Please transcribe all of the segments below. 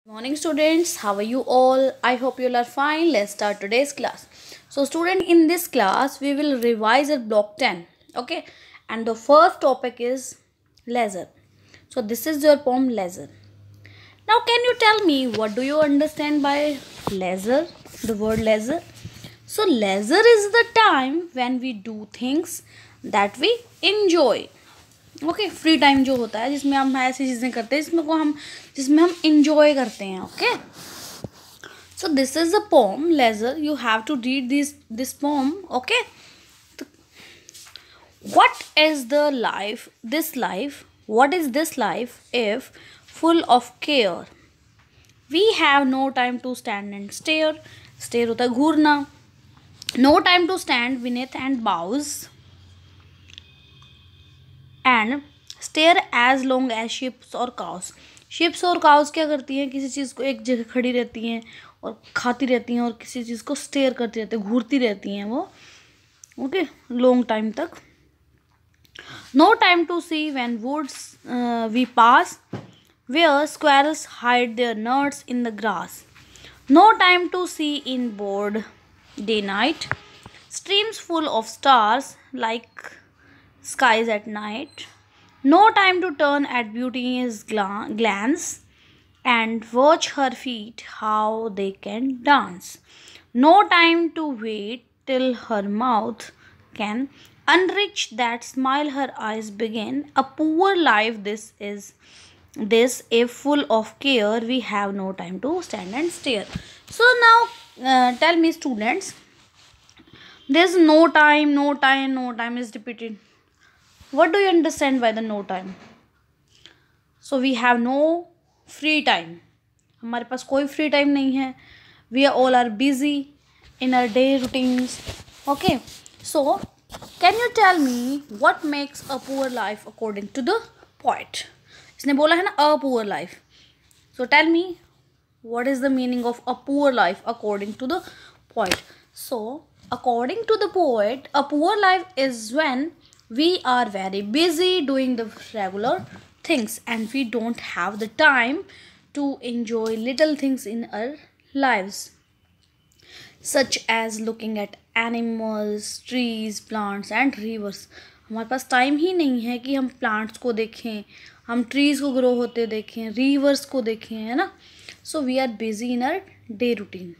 Morning students, how are you all? I hope you all are fine. Let's start today's class. So student, in this class we will revise at block 10. Okay, and the first topic is leisure. So this is your poem leisure. Now can you tell me what do you understand by leisure? The word leisure. So leisure is the time when we do things that we enjoy. Okay free time जो होता है जिसमें हम ऐसी चीज़ें करते हैं जिसमें हम इंजॉय करते हैं. Okay so this is a poem leisure. You have to read this poem. Okay what is the life this life what is this life if full of care? We have no time to stand and stare होता है घूरना. No time to stand beneath and bows and stare as long as sheeps और cows. Sheeps और cows क्या करती हैं? किसी चीज़ को एक जगह खड़ी रहती हैं और खाती रहती हैं और किसी चीज़ को स्टेयर करती रहती हैं, घूरती रहती हैं वो. ओके लॉन्ग टाइम तक. No time to see when woods we pass where squirrels hide their nuts in the grass. No time to see in broad daylight streams full of stars like skies at night. No time to turn at beauty's glance and watch her feet how they can dance. No time to wait till her mouth can unreach that smile her eyes begin. A poor life this if full of care we have no time to stand and stare. So now tell me students, there's no time is repeated. What do you understand by the no time? So we have no free time. हमारे पास कोई free time नहीं है. We all are busy in our day routines. Okay. So can you tell me what makes a poor life according to the poet? इसने बोला है ना a poor life. So tell me what is the meaning of a poor life according to the poet. So according to the poet, a poor life is when we are very busy doing the regular things and we don't have the time to enjoy little things in our lives, such as looking at animals, trees, plants and rivers. हमारे पास time ही नहीं है कि हम plants को देखें, हम trees को grow होते देखें, रिवर्स को देखें, है ना. So we are busy in our day routine.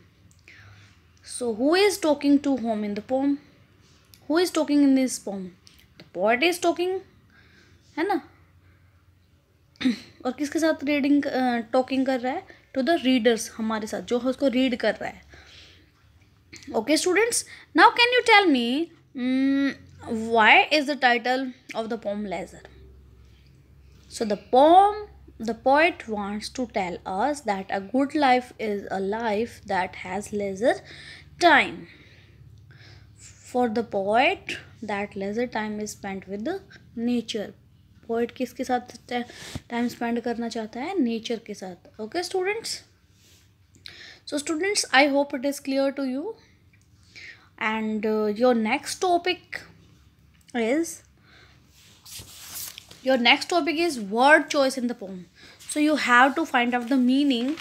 So who is talking to whom in the poem? Who is talking in this poem? Poet is talking, है ना. और किसके साथ टॉकिंग कर रहा है? टू द रीडर्स, हमारे साथ जो उसको रीड कर रहा है. Okay students, now can you tell me why is the title of the poem leisure? So the poet wants to tell us that a good life is a life that has leisure time. For the poet, that leisure time is spent with the nature. Poet किसके साथ time spend करना चाहता है? Nature के साथ. Okay students, so students I hope it is clear to you. And your next topic is word choice in the poem. So you have to find out the meaning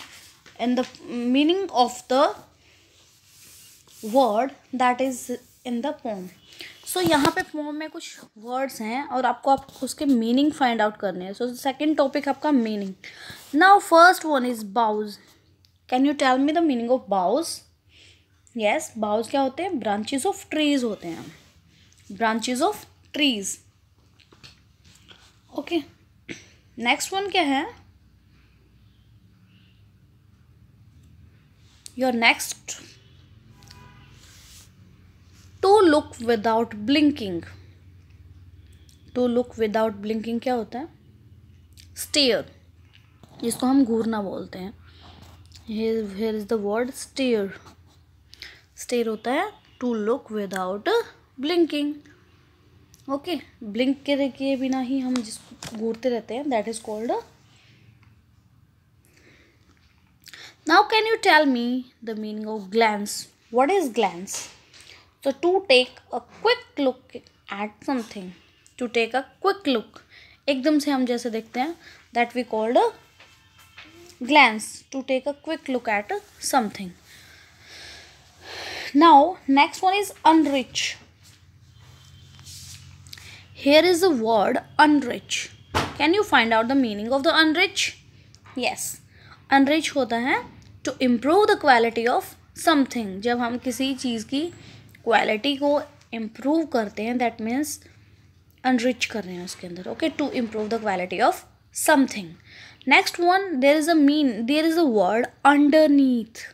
of the word that is in the poem. So यहाँ पे pome में कुछ words हैं और आपको उसके meaning find out करने हैं. सो सेकेंड टॉपिक आपका meaning. Now first one is boughs. Can you tell me the meaning of boughs? Yes, boughs क्या होते हैं? ब्रांचेस ऑफ ट्रीज होते हैं. Branches of trees. Okay, next one क्या है? Your next, to look without blinking. To look without blinking क्या होता है? स्टेयर, जिसको हम घूरना बोलते हैं. Here is the word stare. Stare होता है to look without blinking. Okay, blink के बिना ही हम जिसको घूरते रहते हैं, that is called. Now can you tell me the meaning of glance? What is glance? So to take a quick look at something. To take a quick look, एकदम से हम जैसे देखते हैं, that we called a glance, to take a quick look at something. Now next one is unrich. Here is the word unrich. Can you find out the meaning of the unrich? Yes, unrich होता है to improve the quality of something. जब हम किसी चीज़ की quality को improve करते हैं, that means unrich कर रहे हैं उसके अंदर. Okay, to improve the quality of something. Next one, there is a word underneath.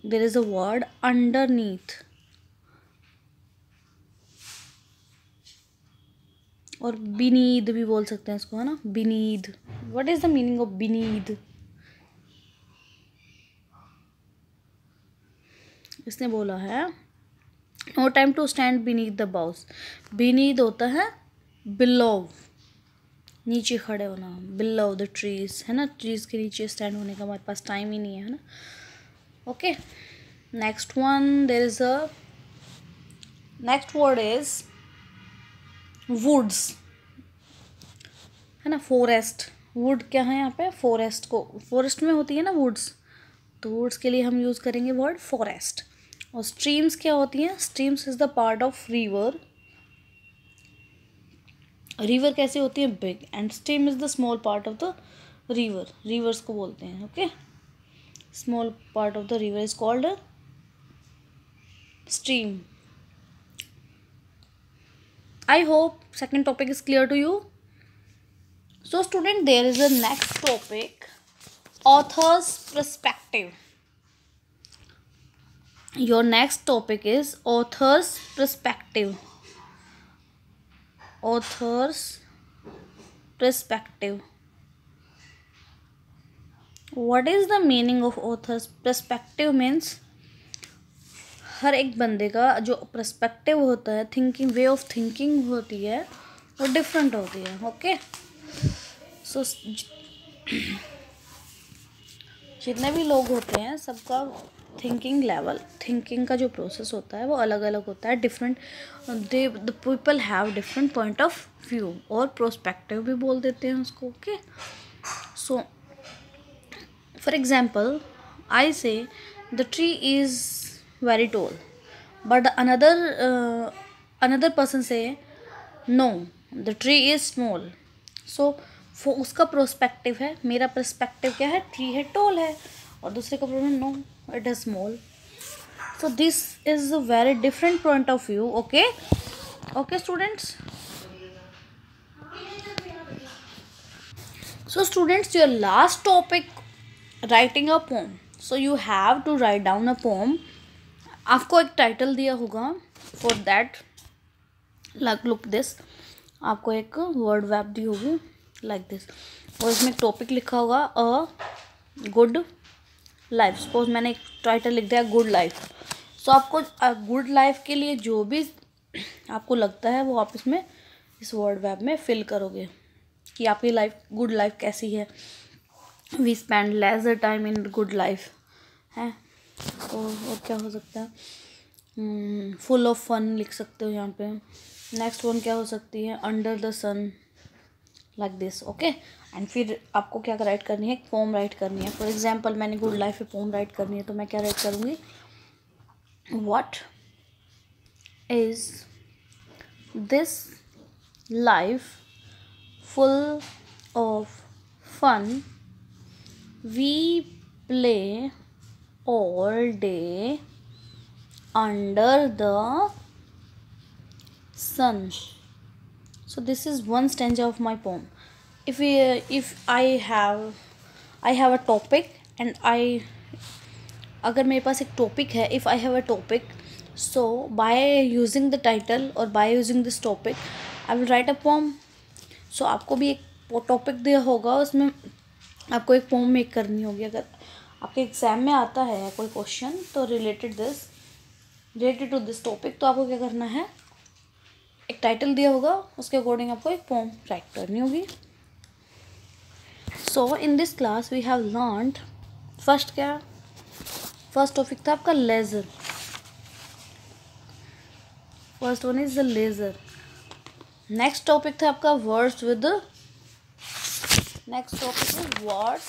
There is a word underneath. और beneath भी बोल सकते हैं इसको, है ना, beneath. What is the meaning of beneath? इसने बोला है no time to stand beneath the boughs. beneath होता है below, नीचे खड़े होना, below the trees, है ना, trees के नीचे stand होने का हमारे पास टाइम ही नहीं है ना. Okay, next one, there is a next word is woods, है ना, forest. wood क्या है यहाँ पे? forest को, forest में होती है ना woods, तो woods के लिए हम यूज़ करेंगे word forest. और streams क्या होती हैं? streams is the part of river. river कैसे होती है? big, and stream is the small part of the river. rivers को बोलते हैं. Okay, small part of the river is called a stream. I hope second topic is clear to you. So student, there is a next topic, author's perspective. Your next topic is author's perspective. Author's perspective. What is the meaning of author's perspective? Means हर एक बंदे का जो perspective होता है, thinking, way of thinking होती है, वो different होती है. ओके, सो जितने भी लोग होते हैं सबका थिंकिंग लेवल, थिंकिंग का जो प्रोसेस होता है वो अलग अलग होता है. Different, the people have different point of view, और प्रोस्पेक्टिव भी बोल देते हैं उसको. Okay, so for example I say the tree is very tall, but another person say no, the tree is small. so उसका प्रोस्पेक्टिव है, मेरा perspective क्या है? ट्री है, टॉल है, और दूसरे का prospective no, it is small. so this is a very different point of view. okay students. so students, your last topic, writing a poem. so you have to write down a poem. आपको एक title दिया होगा, for that look this, आपको एक word web दी होगी like this, और इसमें एक टॉपिक लिखा होगा अ गुड लाइफ. सपोज मैंने एक टाइटल लिख दिया गुड लाइफ. सो आपको गुड लाइफ के लिए जो भी आपको लगता है वो आप इसमें, इस वर्ड वैब में फिल करोगे कि आपकी लाइफ, गुड लाइफ कैसी है. We spend leisure time in good life है. और क्या हो सकता है? फुल ऑफ फन लिख सकते हो यहाँ पे. नेक्स्ट वन क्या हो सकती है? Under the sun, like this. Okay, and फिर आपको क्या राइट करनी है? एक पोम राइट करनी है. फॉर एग्जांपल मैंने गुड लाइफ पे पोम राइट करनी है, तो मैं क्या राइट करूँगी? What is this life full of fun, we play all day under the sun. so this is one stanza of my poem. if I have a topic and अगर मेरे पास एक topic है, if I have a topic, so by using the title or by using this topic I will write a poem. so आपको भी एक topic दिया होगा, उसमें आपको एक पोम मेक करनी होगी. अगर आपके एग्ज़ाम में आता है कोई क्वेश्चन तो रिलेटेड टू दिस टॉपिक, तो आपको क्या करना है? एक टाइटल दिया होगा, उसके अकॉर्डिंग आपको एक पोम राइट करनी होगी. So in this class we have learned, first topic था आपका leisure. First one is the leisure. Next topic था आपका words with Next topic is words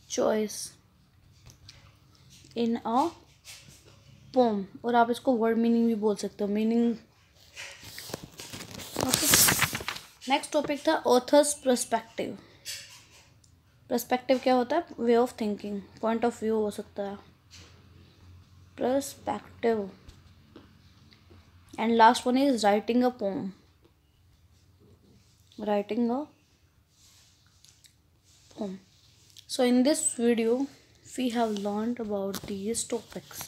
choice in a poem, और आप इसको वर्ड मीनिंग भी बोल सकते हो, मीनिंग। ओके, नेक्स्ट टॉपिक था ऑथर्स पर्सपेक्टिव। पर्सपेक्टिव क्या होता है? Way of thinking, point of view हो सकता है, perspective. And last one is writing a poem, writing a poem. So in this video we have learned about these topics.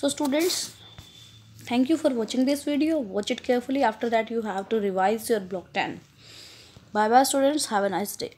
So students, thank you for watching this video. Watch it carefully. After that you have to revise your block 10. Bye bye students, have a nice day.